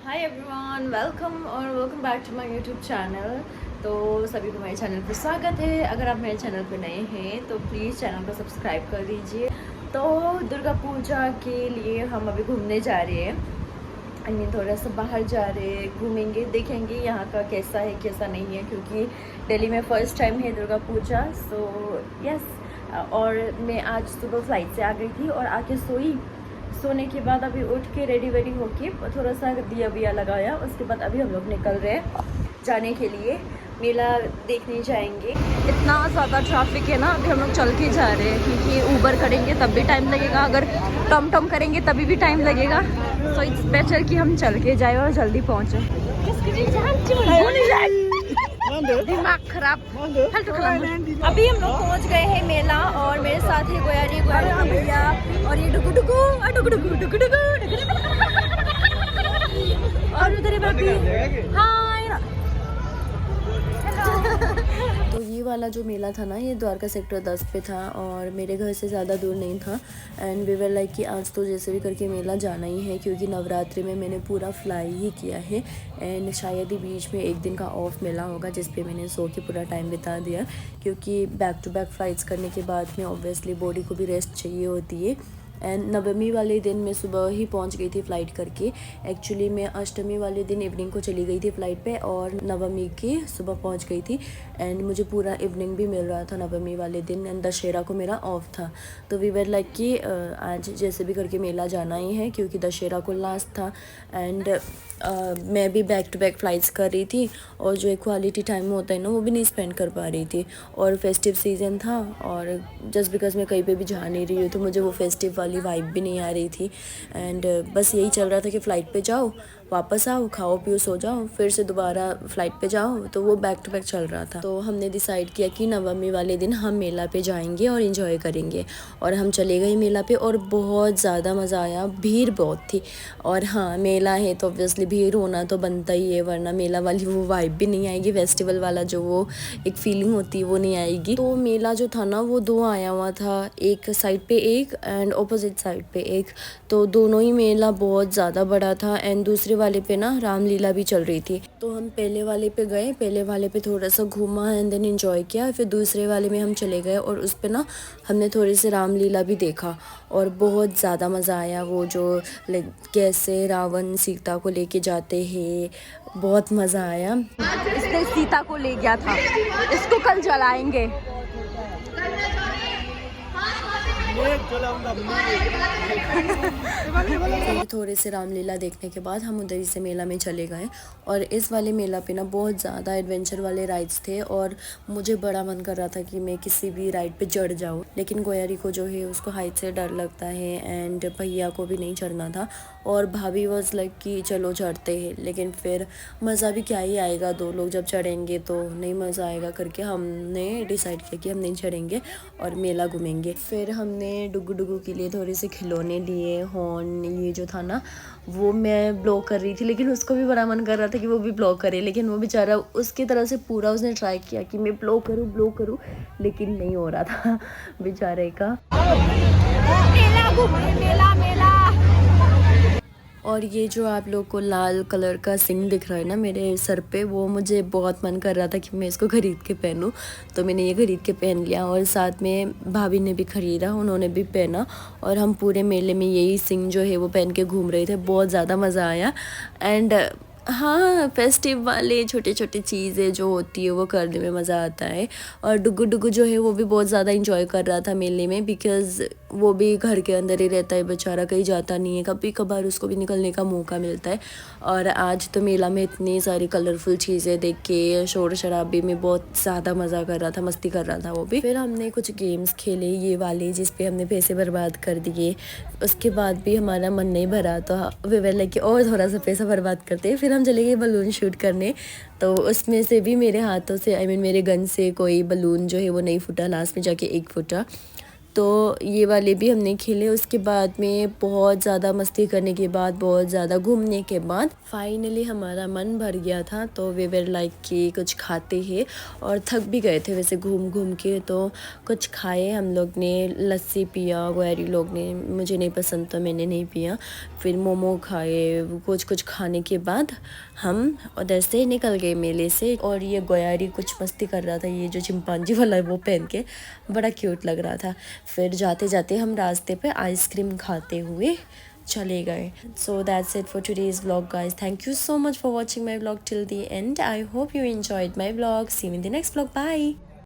Hi everyone, welcome back to my YouTube channel. तो सभी को मेरे चैनल पर स्वागत है। अगर आप मेरे चैनल पर नए हैं तो प्लीज़ चैनल को सब्सक्राइब कर दीजिए। तो दुर्गा पूजा के लिए हम अभी घूमने जा रहे हैं। आई मीन थोड़ा सा बाहर जा रहे हैं, घूमेंगे, देखेंगे यहाँ का कैसा है कैसा नहीं है, क्योंकि दिल्ली में फ़र्स्ट टाइम है दुर्गा पूजा। सो यस, और मैं आज सुबह फ्लाइट से आ गई थी और आके सोने के बाद अभी उठ के रेडी होके थोड़ा सा दिया विया लगाया। उसके बाद अभी हम लोग निकल रहे हैं जाने के लिए, मेला देखने जाएंगे। इतना ज़्यादा ट्रैफिक है ना, अभी हम लोग चल के जा रहे हैं क्योंकि ऊबर करेंगे तब भी टाइम लगेगा, अगर टम टम करेंगे तभी भी टाइम लगेगा। सो इट्स बेटर कि हम चल के जाए और जल्दी पहुँचे। दिमाग खराब। अभी हम लोग पहुंच गए हैं मेला और मेरे साथ है गोयारी भैया और ये डुगु डुगु और उधर भाभी। हाय। तो ये वाला जो मेला था ना, ये द्वारका सेक्टर 10 पे था और मेरे घर से ज़्यादा दूर नहीं था। एंड वी वर लाइक कि आज तो जैसे भी करके मेला जाना ही है, क्योंकि नवरात्रि में मैंने पूरा फ्लाई ही किया है। एंड शायद ही बीच में एक दिन का ऑफ मिला होगा जिस पे मैंने सो के पूरा टाइम बिता दिया, क्योंकि बैक टू बैक फ्लाइट्स करने के बाद में ऑब्वियसली बॉडी को भी रेस्ट चाहिए होती है। एंड नवमी वाले दिन मैं सुबह ही पहुंच गई थी फ़्लाइट करके। एक्चुअली मैं अष्टमी वाले दिन इवनिंग को चली गई थी फ़्लाइट पे और नवमी की सुबह पहुंच गई थी। एंड मुझे पूरा इवनिंग भी मिल रहा था नवमी वाले दिन। एंड दशहरा को मेरा ऑफ था, तो वी वर लाइक कि आज जैसे भी करके मेला जाना ही है, क्योंकि दशहरा को लास्ट था। एंड मैं भी बैक टू बैक फ़्लाइट्स कर रही थी और जो एक क्वालिटी टाइम होता है ना, वो भी नहीं स्पेंड कर पा रही थी। और फेस्टिव सीज़न था और जस्ट बिकॉज़ मैं कहीं पे भी जा नहीं रही हूँ तो मुझे वो फेस्टिव वाली वाइब भी नहीं आ रही थी। एंड बस यही चल रहा था कि फ़्लाइट पे जाओ, वापस आओ, खाओ पियो, सो जाओ, फिर से दोबारा फ़्लाइट पे जाओ, तो वो बैक टू बैक चल रहा था। तो हमने डिसाइड किया कि नवमी वाले दिन हम मेला पे जाएंगे और इन्जॉय करेंगे। और हम चले गए मेला पे और बहुत ज़्यादा मज़ा आया। भीड़ बहुत थी और हाँ, मेला है तो ऑब्वियसली भीड़ होना तो बनता ही है, वरना मेला वाली वो वाइब भी नहीं आएगी, फेस्टिवल वाला जो वो एक फीलिंग होती है वो नहीं आएगी। तो मेला जो था ना, वो दो आया हुआ था, एक साइड पे एक एंड ऑपोजिट साइड पे एक। तो दोनों ही मेला बहुत ज़्यादा बड़ा था। एंड दूसरे वाले पे ना रामलीला भी चल रही थी। तो हम पहले वाले पे गए, पहले वाले पे थोड़ा सा घूमा एंड देन एंजॉय किया। फिर दूसरे वाले में हम चले गए और उस पे ना हमने थोड़ी सी रामलीला भी देखा और बहुत ज़्यादा मज़ा आया। वो जो लाइक कैसे रावण सीता को लेके जाते हैं, बहुत मज़ा आया। इसने सीता को ले गया था, इसको कल जलाएंगे। फिर थोड़े से रामलीला देखने के बाद हम उधर ही से मेला में चले गए। और इस वाले मेला पे ना बहुत ज़्यादा एडवेंचर वाले राइड्स थे और मुझे बड़ा मन कर रहा था कि मैं किसी भी राइड पे चढ़ जाऊँ, लेकिन गोयारी को जो है उसको हाइट से डर लगता है एंड भैया को भी नहीं चढ़ना था। और भाभी वॉज लाइक कि चलो चढ़ते हैं, लेकिन फिर मज़ा भी क्या ही आएगा, दो लोग जब चढ़ेंगे तो नहीं मज़ा आएगा करके हमने डिसाइड किया कि हम नहीं चढ़ेंगे और मेला घूमेंगे। फिर हमने डुगु डुगु के लिए थोड़े से खिलौने लिए, हॉर्न ये जो था ना वो मैं ब्लो कर रही थी, लेकिन उसको भी बड़ा मन कर रहा था कि वो भी ब्लो करे, लेकिन वो बेचारा उसकी तरह से पूरा उसने ट्राई किया कि मैं ब्लो करूँ, लेकिन नहीं हो रहा था बेचारे का। मेला। और ये जो आप लोग को लाल कलर का सिंग दिख रहा है ना मेरे सर पे, वो मुझे बहुत मन कर रहा था कि मैं इसको ख़रीद के पहनूं, तो मैंने ये ख़रीद के पहन लिया। और साथ में भाभी ने भी ख़रीदा, उन्होंने भी पहना और हम पूरे मेले में यही सिंग जो है वो पहन के घूम रहे थे। बहुत ज़्यादा मज़ा आया। एंड हाँ, फेस्टिव वाले छोटे छोटे चीज़ें जो होती है वो करने में मज़ा आता है। और डुगु डुगु जो है वो भी बहुत ज़्यादा इंजॉय कर रहा था मेले में, बिकॉज़ वो भी घर के अंदर ही रहता है बेचारा, कहीं जाता नहीं है, कभी कभार उसको भी निकलने का मौका मिलता है। और आज तो मेला में इतनी सारी कलरफुल चीज़ें देख के शोर शराबे में बहुत ज़्यादा मज़ा कर रहा था, मस्ती कर रहा था वो भी। फिर हमने कुछ गेम्स खेले ये वाले जिस पे हमने पैसे बर्बाद कर दिए, उसके बाद भी हमारा मन नहीं भरा तो वे वर लाइक कि और थोड़ा सा पैसा बर्बाद करते। फिर हम चले गए बलून शूट करने, तो उसमें से भी मेरे हाथों से मेरे गन से कोई बलून जो है वो नहीं फूटा, लास्ट में जाके एक फूटा। तो ये वाले भी हमने खेले। उसके बाद में बहुत ज़्यादा मस्ती करने के बाद, बहुत ज़्यादा घूमने के बाद फाइनली हमारा मन भर गया था। तो वी वर लाइक कि कुछ खाते हैं, और थक भी गए थे वैसे घूम घूम के, तो कुछ खाए। हम लोग ने लस्सी पिया, गोयारी लोग ने, मुझे नहीं पसंद तो मैंने नहीं पिया। फिर मोमो खाए। कुछ खाने के बाद हम उधर से निकल गए मेले से। और ये गोयारी कुछ मस्ती कर रहा था, ये जो चिंपांजी वाला है वो पहन के, बड़ा क्यूट लग रहा था। फिर जाते जाते हम रास्ते पे आइसक्रीम खाते हुए चले गए। So that's it for today's vlog guys. Thank you so much for watching my vlog till the end. I hope you enjoyed my vlog. See you in the next vlog. Bye.